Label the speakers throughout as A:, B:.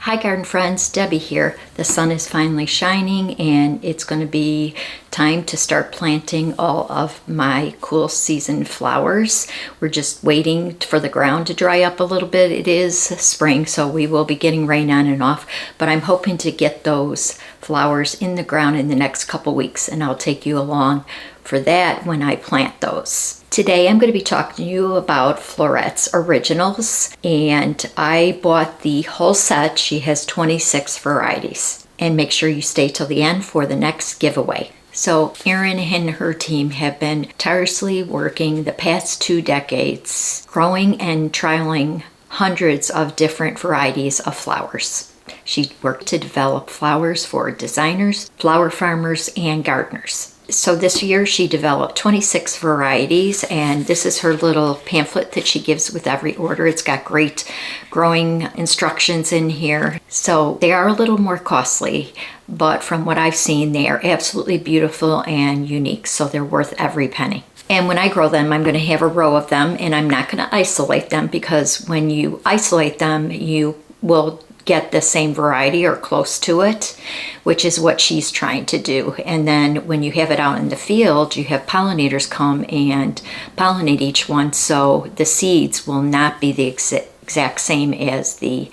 A: Hi garden friends, Debbie here. The sun is finally shining and it's going to be time to start planting all of my cool season flowers. We're just waiting for the ground to dry up a little bit. It is spring, so we will be getting rain on and off, but I'm hoping to get those flowers in the ground in the next couple weeks, and I'll take you along for that when I plant those. Today I'm going to be talking to you about Floret's Originals, and I bought the whole set. She has 26 varieties, and make sure you stay till the end for the next giveaway. So Erin and her team have been tirelessly working the past 2 decades, growing and trialing hundreds of different varieties of flowers. She worked to develop flowers for designers, flower farmers, and gardeners. So this year she developed 26 varieties, and this is her little pamphlet that she gives with every order. It's got great growing instructions in here. So they are a little more costly, but from what I've seen, they are absolutely beautiful and unique, so they're worth every penny. And when I grow them, I'm going to have a row of them, and I'm not going to isolate them, because when you isolate them, you will get the same variety or close to it, which is what she's trying to do. And then when you have it out in the field, you have pollinators come and pollinate each one, so the seeds will not be the exact same as the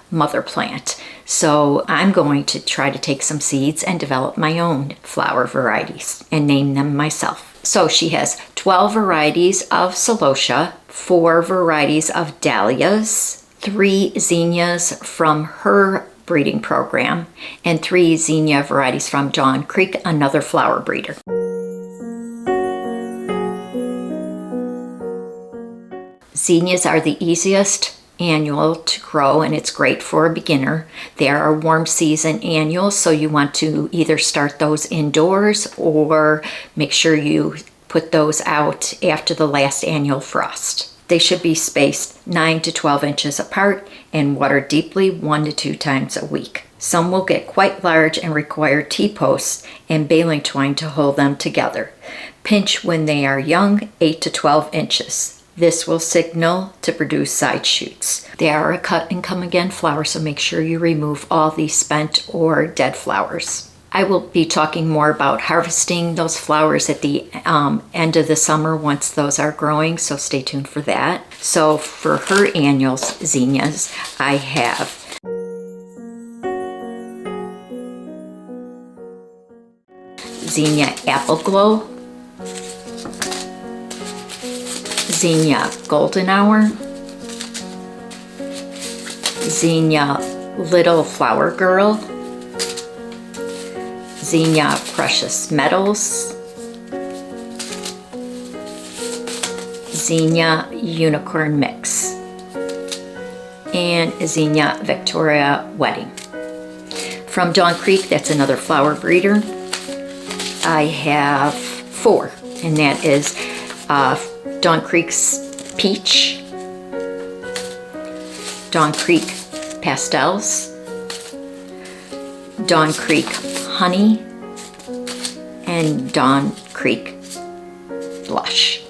A: mother plant. So I'm going to try to take some seeds and develop my own flower varieties and name them myself. So she has 12 varieties of Celosia, 4 varieties of Dahlias, 3 Zinnias from her breeding program, and 3 Zinnia varieties from Dawn Creek, another flower breeder. Zinnias are the easiest annual to grow, and it's great for a beginner. They are a warm season annual, so you want to either start those indoors or make sure you put those out after the last annual frost. They should be spaced 9 to 12 inches apart and watered deeply 1 to 2 times a week. Some will get quite large and require T-posts and baling twine to hold them together. Pinch when they are young, 8 to 12 inches. This will signal to produce side shoots. They are a cut and come again flower, so make sure you remove all the spent or dead flowers. I will be talking more about harvesting those flowers at the end of the summer once those are growing, so stay tuned for that. So for her annuals, Zinnias, I have Zinnia Apple Glow, Zinnia Golden Hour, Zinnia Little Flower Girl, Zinnia Precious Metals, Zinnia Unicorn Mix, and Zinnia Victoria Wedding. From Dawn Creek, that's another flower breeder, I have 4, and that is Dawn Creek's Peach, Dawn Creek Pastels, Dawn Creek Honey, and Dawn Creek Blush.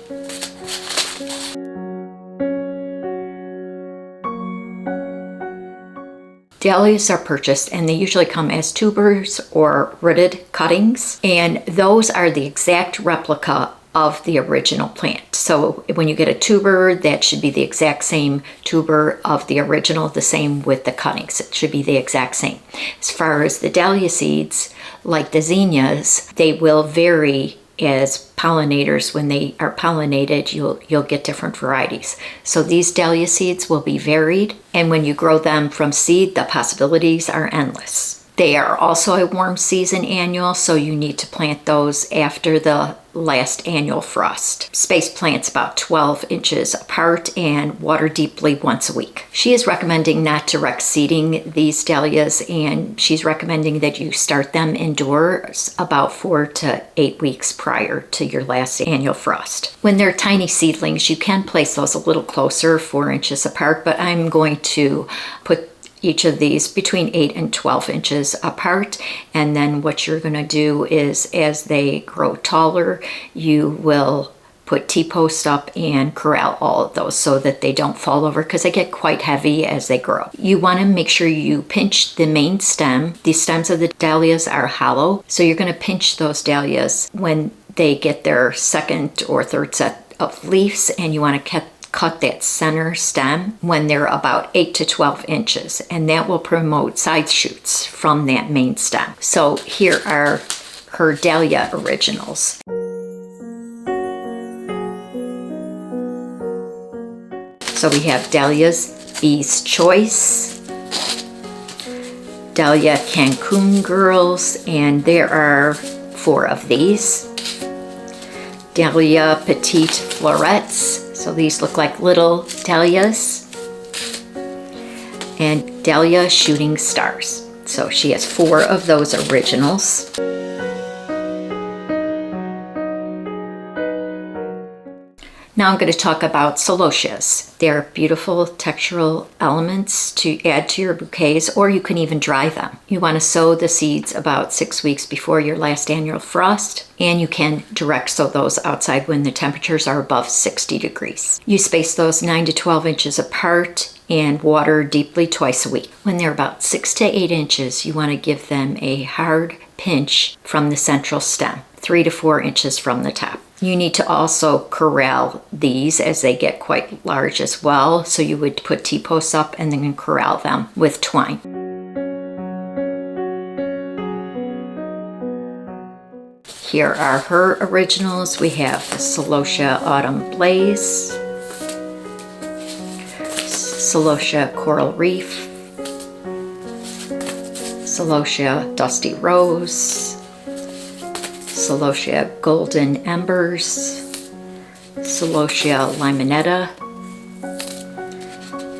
A: Dahlias are purchased, and they usually come as tubers or rooted cuttings, and those are the exact replica of the original plant. So when you get a tuber, that should be the exact same tuber of the original, the same with the cuttings. It should be the exact same. As far as the dahlia seeds, like the zinnias, they will vary as pollinators. When they are pollinated, you'll get different varieties. So these dahlia seeds will be varied, and when you grow them from seed, the possibilities are endless. They are also a warm season annual, so you need to plant those after the last annual frost. Space plants about 12 inches apart and water deeply once a week. She is recommending not to direct seeding these dahlias, and she's recommending that you start them indoors about 4 to 8 weeks prior to your last annual frost. When they're tiny seedlings, you can place those a little closer, 4 inches apart, but I'm going to put each of these between 8 and 12 inches apart, and then what you're going to do is, as they grow taller, you will put T-posts up and corral all of those so that they don't fall over because they get quite heavy as they grow. You want to make sure you pinch the main stem. The stems of the dahlias are hollow, so you're going to pinch those dahlias when they get their second or third set of leaves, and you want to cut that center stem when they're about 8 to 12 inches, and that will promote side shoots from that main stem. So here are her Dahlia Originals. So we have Dahlia's Bee's Choice, Dahlia Cancun Girls, and there are 4 of these. Dahlia Petite Florets, so these look like little dahlias. And Dahlia Shooting Stars. So she has 4 of those originals. Now I'm going to talk about celosias. They're beautiful textural elements to add to your bouquets, or you can even dry them. You want to sow the seeds about 6 weeks before your last annual frost, and you can direct sow those outside when the temperatures are above 60 degrees. You space those 9 to 12 inches apart and water deeply twice a week. When they're about 6 to 8 inches, you want to give them a hard pinch from the central stem, 3 to 4 inches from the top. You need to also corral these as they get quite large as well. So you would put T-posts up and then corral them with twine. Here are her originals. We have the Celosia Autumn Blaze, Celosia Coral Reef, Celosia Dusty Rose, Celosia Golden Embers, Celosia Limonetta,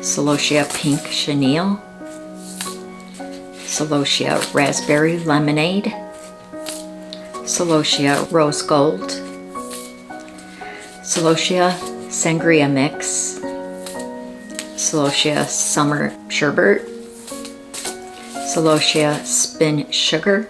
A: Celosia Pink Chenille, Celosia Raspberry Lemonade, Celosia Rose Gold, Celosia Sangria Mix, Celosia Summer Sherbet, Celosia Spin Sugar,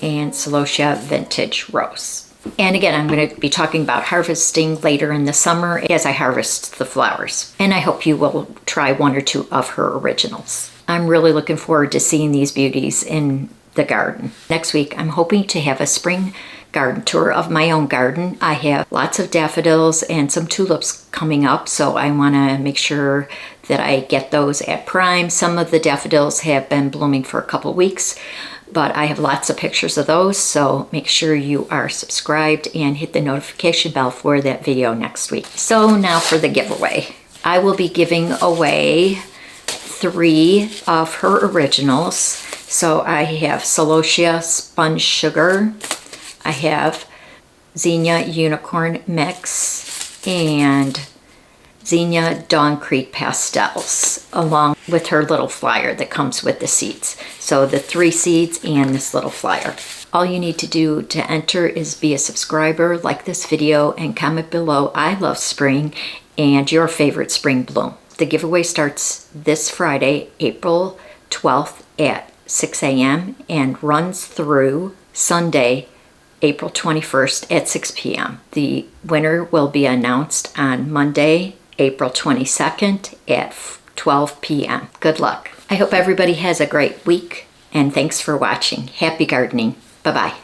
A: and Celosia Vintage Rose. And again, I'm going to be talking about harvesting later in the summer as I harvest the flowers. And I hope you will try 1 or 2 of her originals. I'm really looking forward to seeing these beauties in the garden. Next week, I'm hoping to have a spring garden tour of my own garden. I have lots of daffodils and some tulips coming up, so I want to make sure that I get those at prime. Some of the daffodils have been blooming for a couple weeks, but I have lots of pictures of those, so make sure you are subscribed and hit the notification bell for that video next week. So now for the giveaway. I will be giving away 3 of her originals. So I have Celosia Sponge Sugar, I have Zinnia Unicorn Mix, and Zinnia Dawn Creek Pastels, along with her little flyer that comes with the seeds. So the 3 seeds and this little flyer. All you need to do to enter is be a subscriber, like this video, and comment below I love spring and your favorite spring bloom. The giveaway starts this Friday, April 12th at 6 a.m. and runs through Sunday, April 21st at 6 p.m. The winner will be announced on Monday, April 22nd at 12 p.m. Good luck. I hope everybody has a great week, and thanks for watching. Happy gardening. Bye-bye.